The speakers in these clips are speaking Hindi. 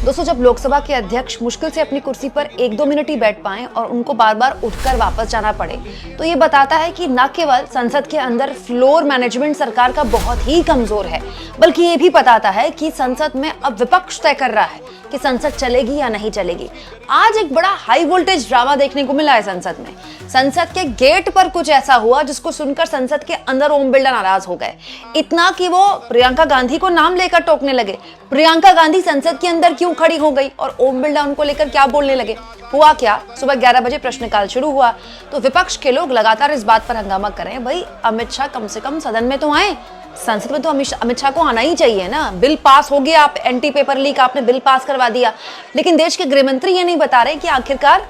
दोस्तों, जब लोकसभा के अध्यक्ष मुश्किल से अपनी कुर्सी पर 1-2 मिनट ही बैठ पाएं और उनको बार बार उठकर वापस जाना पड़े, तो ये बताता है कि न केवल संसद के अंदर फ्लोर मैनेजमेंट सरकार का बहुत ही कमजोर है, बल्कि ये भी बताता है कि संसद में अब विपक्ष तय कर रहा है कि संसद चलेगी या नहीं चलेगी। आज एक बड़ा हाई वोल्टेज ड्रामा देखने को मिला है संसद में। संसद के गेट पर कुछ ऐसा हुआ जिसको सुनकर संसद के अंदर ओम बिरला नाराज हो गए, इतना कि वो प्रियंका गांधी को नाम लेकर टोकने लगे। प्रियंका गांधी संसद के अंदर क्यों खड़ी हो गई और ओम बिरला उनको लेकर क्या बोलने लगे। हुआ क्या, सुबह 11 बजे प्रश्नकाल शुरू हुआ तो विपक्ष के लोग लगातार इस बात पर हंगामा कर रहे हैं, भाई अमित शाह कम से कम सदन में तो आए, संसद में तो अमित शाह को आना ही चाहिए ना। बिल पास हो गया, आप एंटी पेपर लीक आपने बिल पास करवा दिया, लेकिन देश के गृह मंत्री ये नहीं बता रहे कि आखिरकार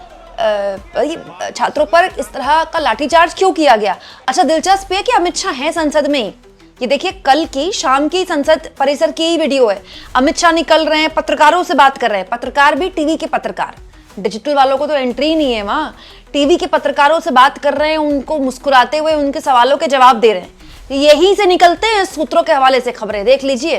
छात्रों पर इस तरह का लाठीचार्ज क्यों किया गया। अच्छा, दिलचस्प है कि अमित शाह हैं संसद में। ये देखिए, कल की शाम की संसद परिसर की वीडियो है। अमित शाह निकल रहे हैं, पत्रकारों से बात कर रहे हैं। पत्रकार भी टीवी के पत्रकार, डिजिटल वालों को तो एंट्री नहीं है वहां। टीवी के पत्रकारों से बात कर रहे हैं, उनको मुस्कुराते हुए उनके सवालों के जवाब दे रहे हैं। यहीं से निकलते हैं सूत्रों के हवाले से खबरें, देख लीजिए।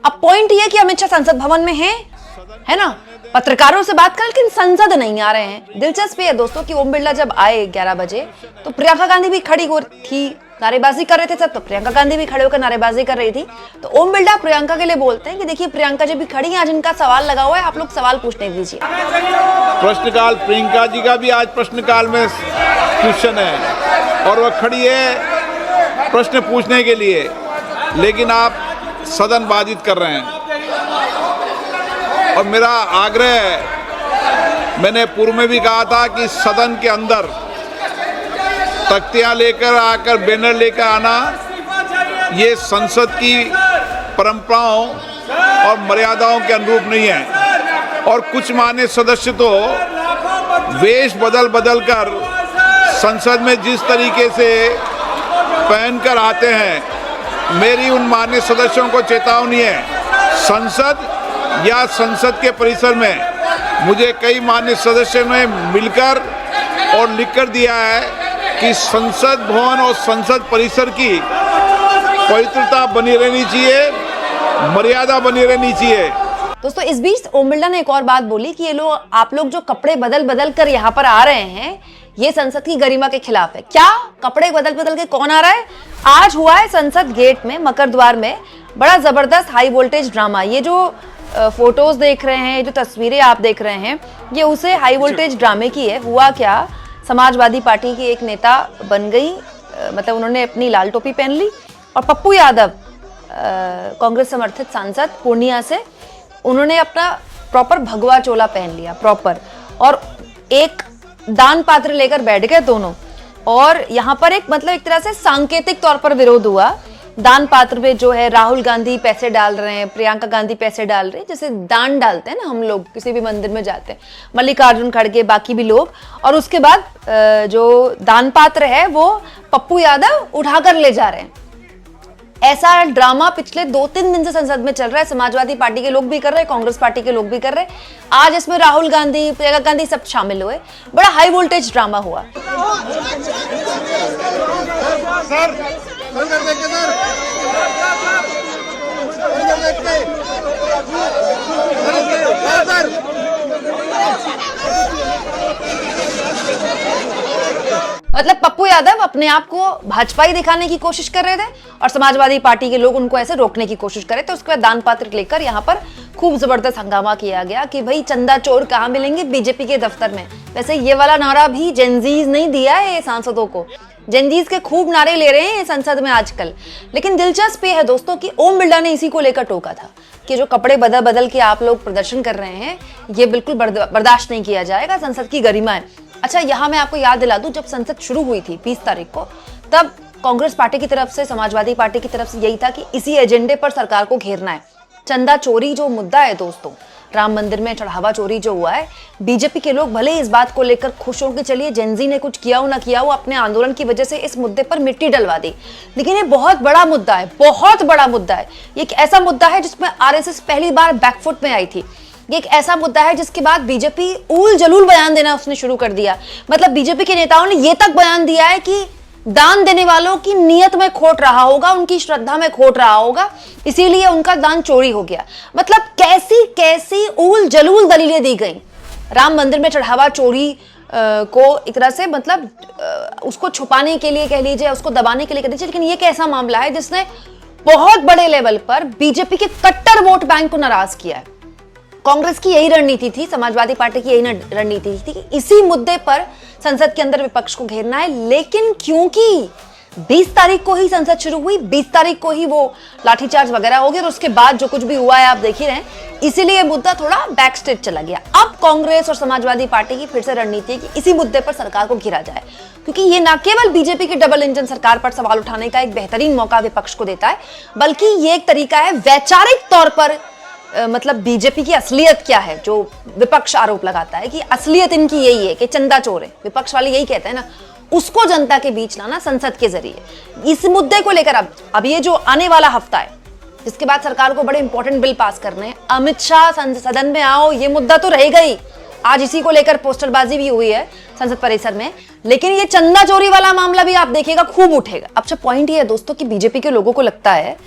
अब पॉइंट ये कि अमित शाह संसद भवन में है ना, पत्रकारों से बात कर, लेकिन संसद नहीं आ रहे हैं। दिलचस्प है दोस्तों कि ओम बिरला जब आए 11 बजे तो प्रियंका गांधी भी खड़ी हो थी, नारेबाजी कर रहे थे सब, तो प्रियंका गांधी भी खड़े होकर नारेबाजी कर रही थी। तो ओम बिरला प्रियंका के लिए बोलते हैं कि देखिए, प्रियंका जी भी खड़ी हैं, आज इनका सवाल लगा हुआ है, आप लोग सवाल पूछने दीजिए। प्रश्नकाल प्रियंका जी का भी आज प्रश्नकाल में क्वेश्चन है और वह खड़ी है प्रश्न पूछने के लिए, लेकिन आप सदन बाधित कर रहे हैं। और मेरा आग्रह है, मैंने पूर्व में भी कहा था कि सदन के अंदर तख्तियां लेकर आकर बैनर लेकर आना ये संसद की परंपराओं और मर्यादाओं के अनुरूप नहीं है। और कुछ मान्य सदस्य तो वेश बदल बदल कर संसद में जिस तरीके से पहनकर आते हैं, मेरी उन मान्य सदस्यों को चेतावनी है, संसद या संसद के परिसर में मुझे कई मान्य सदस्यों ने मिलकर और लिखकर दिया है कि संसद भवन और संसद परिसर की पवित्रता बनी रहनी चाहिए, मर्यादा बनी रहनी चाहिए। दोस्तों, इस बीच ओम बिरला ने एक और बात बोली कि ये लोग, आप लोग जो कपड़े बदल बदल कर यहाँ पर आ रहे हैं, ये संसद की गरिमा के खिलाफ है। क्या कपड़े बदल बदल के कौन आ रहा है? आज हुआ है संसद गेट में, मकर द्वार में, बड़ा जबरदस्त हाई वोल्टेज ड्रामा। ये जो फोटोज देख रहे हैं, जो तस्वीरें आप देख रहे हैं, ये उसे हाई वोल्टेज ड्रामे की है। हुआ क्या, समाजवादी पार्टी की एक नेता बन गई, मतलब उन्होंने अपनी लाल टोपी पहन ली, और पप्पू यादव कांग्रेस समर्थित सांसद पूर्णिया से, उन्होंने अपना प्रॉपर भगवा चोला पहन लिया प्रॉपर, और एक दान पात्र लेकर बैठ गए दोनों। और यहाँ पर एक तरह से सांकेतिक तौर पर विरोध हुआ। दान पात्र में जो है राहुल गांधी पैसे डाल रहे हैं, प्रियंका गांधी पैसे डाल रहे हैं, जैसे दान डालते हैं ना हम लोग किसी भी मंदिर में जाते हैं, मल्लिकार्जुन खड़गे, बाकी भी लोग। और उसके बाद जो दान पात्र है वो पप्पू यादव उठाकर ले जा रहे हैं। ऐसा ड्रामा पिछले 2-3 दिन से संसद में चल रहा है। समाजवादी पार्टी के लोग भी कर रहे हैं, कांग्रेस पार्टी के लोग भी कर रहे हैं। आज इसमें राहुल गांधी, प्रियंका गांधी सब शामिल हुए। बड़ा हाई वोल्टेज ड्रामा हुआ। मतलब पप्पू यादव अपने आप को भाजपाई दिखाने की कोशिश कर रहे थे और समाजवादी पार्टी के लोग उनको ऐसे रोकने की कोशिश कर रहे थे। उसके बाद दान पात्र लेकर यहाँ पर खूब जबरदस्त हंगामा किया गया कि भाई चंदा चोर कहाँ मिलेंगे, बीजेपी के दफ्तर में। वैसे ये वाला नारा भी जेनजीज नहीं दिया है ये सांसदों को, जेनजीज के खूब नारे ले रहे हैं संसद में आजकल। लेकिन दिलचस्प ये है दोस्तों कि ओम बिरला ने इसी को लेकर टोका था कि जो कपड़े बदल बदल के आप लोग प्रदर्शन कर रहे हैं, ये बिल्कुल बर्दाश्त नहीं किया जाएगा, संसद की गरिमा है। अच्छा, यहाँ मैं आपको याद दिला दूं, जब संसद शुरू हुई थी 20 तारीख को, तब कांग्रेस पार्टी की तरफ से, समाजवादी पार्टी की तरफ से यही था कि इसी एजेंडे पर सरकार को घेरना है। चंदा चोरी जो मुद्दा है दोस्तों, राम मंदिर में चढ़ावा चोरी जो हुआ है, बीजेपी के लोग भले इस बात को लेकर खुश हो कि चलिए जेनजी ने कुछ किया हो ना किया हो, अपने आंदोलन की वजह से इस मुद्दे पर मिट्टी डलवा दी, लेकिन ये बहुत बड़ा मुद्दा है, बहुत बड़ा मुद्दा है। ये एक ऐसा मुद्दा है जिसमें आरएसएस पहली बार बैकफुट में आई थी। ये एक ऐसा मुद्दा है जिसके बाद बीजेपी उल जलूल बयान देना उसने शुरू कर दिया। मतलब बीजेपी के नेताओं ने ये तक बयान दिया है कि दान देने वालों की नीयत में खोट रहा होगा, उनकी श्रद्धा में खोट रहा होगा, इसीलिए उनका दान चोरी हो गया। मतलब कैसी कैसी ऊल जलूल दलीलें दी गई। राम मंदिर में चढ़ावा चोरी को एक तरह से मतलब उसको छुपाने के लिए कह लीजिए, उसको दबाने के लिए कह लीजिए, लेकिन ये कैसा मामला है जिसने बहुत बड़े लेवल पर बीजेपी के कट्टर वोट बैंक को नाराज किया है। कांग्रेस की यही रणनीति थी, समाजवादी पार्टी की यही रणनीति थी कि इसी मुद्दे पर संसद के अंदर विपक्ष को घेरना है, लेकिन क्योंकि 20 तारीख को ही संसद शुरू हुई, 20 तारीख को ही वो लाठीचार्ज वगैरह हो गया और उसके बाद जो कुछ भी हुआ है आप देख ही रहे हैं, इसीलिए मुद्दा थोड़ा बैक स्टेज चला गया। अब कांग्रेस और समाजवादी पार्टी की फिर से रणनीति है कि इसी मुद्दे पर सरकार को घेरा जाए, क्योंकि ये न केवल बीजेपी की डबल इंजन सरकार पर सवाल उठाने का एक बेहतरीन मौका विपक्ष को देता है, बल्कि ये एक तरीका है वैचारिक तौर पर मतलब बीजेपी की असलियत क्या है, जो विपक्ष आरोप लगाता है कि असलियत इनकी यही है कि चंदा चोर है, विपक्ष वाले यही कहते हैं ना, उसको जनता के बीच लाना संसद के जरिए। इस मुद्दे को लेकर अब ये जो आने वाला हफ्ता है, जिसके बाद सरकार को बड़े इंपॉर्टेंट बिल पास करने हैं, अमित शाह सदन में आओ, ये मुद्दा तो रहेगा ही। आज इसी को लेकर पोस्टरबाजी भी हुई है संसद परिसर में, लेकिन ये चंदा चोरी वाला मामला भी आप देखिएगा खूब उठेगा। अब जो पॉइंट ये है दोस्तों कि बीजेपी के लोगों को लगता है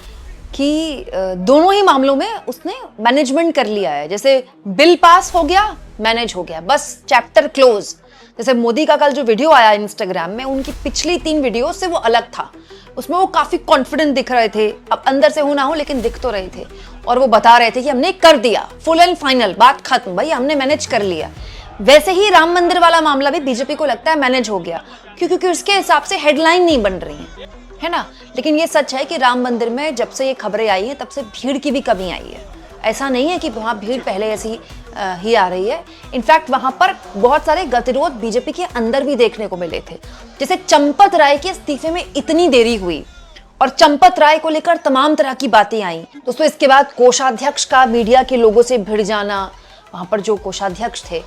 कि दोनों ही मामलों में उसने मैनेजमेंट कर लिया है, जैसे बिल पास हो गया, मैनेज हो गया, बस चैप्टर क्लोज। जैसे मोदी का कल जो वीडियो आया इंस्टाग्राम में, उनकी पिछली 3 वीडियो से वो अलग था, उसमें वो काफी कॉन्फिडेंट दिख रहे थे, अब अंदर से हो ना हो लेकिन दिख तो रहे थे, और वो बता रहे थे कि हमने कर दिया, फुल एंड फाइनल, बात खत्म भाई, हमने मैनेज कर लिया। वैसे ही राम मंदिर वाला मामला भी बीजेपी को लगता है मैनेज हो गया, क्योंकि उसके हिसाब से हेडलाइन नहीं बन रही है ना। लेकिन ये सच है कि राम मंदिर में जब से ये खबरें आई हैं तब से भीड़ की भी कमी आई है। ऐसा नहीं है कि वहाँ भीड़ पहले ऐसी ही आ रही है, इनफैक्ट वहाँ पर बहुत सारे गतिरोध बीजेपी के अंदर भी देखने को मिले थे। जैसे चंपत राय के इस्तीफे में इतनी देरी हुई और चंपत राय को लेकर तमाम तरह की बातें आई दोस्तों। इसके बाद कोषाध्यक्ष का मीडिया के लोगों से भिड़ जाना, वहाँ पर जो कोषाध्यक्ष थे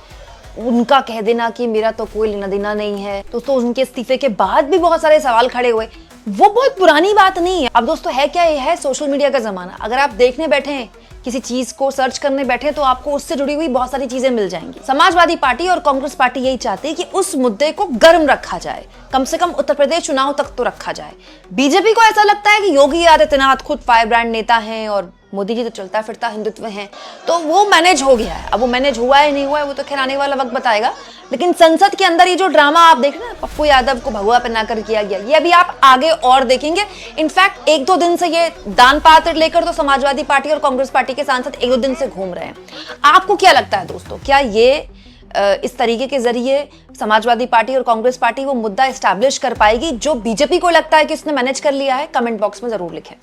उनका कह देना कि मेरा तो कोई लेना देना नहीं है दोस्तों। उनके इस्तीफे के बाद भी बहुत सारे सवाल खड़े हुए, वो बहुत पुरानी बात नहीं है। अब दोस्तों है क्या, ये है सोशल मीडिया का जमाना। अगर आप देखने बैठे हैं, किसी चीज को सर्च करने बैठे, तो आपको उससे जुड़ी हुई बहुत सारी चीजें मिल जाएंगी। समाजवादी पार्टी और कांग्रेस पार्टी यही चाहती है कि उस मुद्दे को गर्म रखा जाए, कम से कम उत्तर प्रदेश चुनाव तक तो रखा जाए। बीजेपी को ऐसा लगता है कि योगी आदित्यनाथ खुद फायर ब्रांड नेता हैं और मोदी जी तो चलता फिरता हिंदुत्व हैं, तो वो मैनेज हो गया है। अब वो मैनेज हुआ है नहीं हुआ है वो तो खैर आने वाला वक्त बताएगा, लेकिन संसद के अंदर ये जो ड्रामा आप देख रहे हैं, पप्पू यादव को भगवा पहनाकर किया गया, ये अभी आप आगे और देखेंगे। इनफैक्ट 1-2 दिन से ये दान पात्र लेकर तो समाजवादी पार्टी और कांग्रेस पार्टी के सांसद 1-2 दिन से घूम रहे हैं। आपको क्या लगता है दोस्तों, क्या ये इस तरीके के जरिए समाजवादी पार्टी और कांग्रेस पार्टी वो मुद्दा एस्टैब्लिश कर पाएगी जो बीजेपी को लगता है कि उसने मैनेज कर लिया है? कमेंट बॉक्स में जरूर लिखें।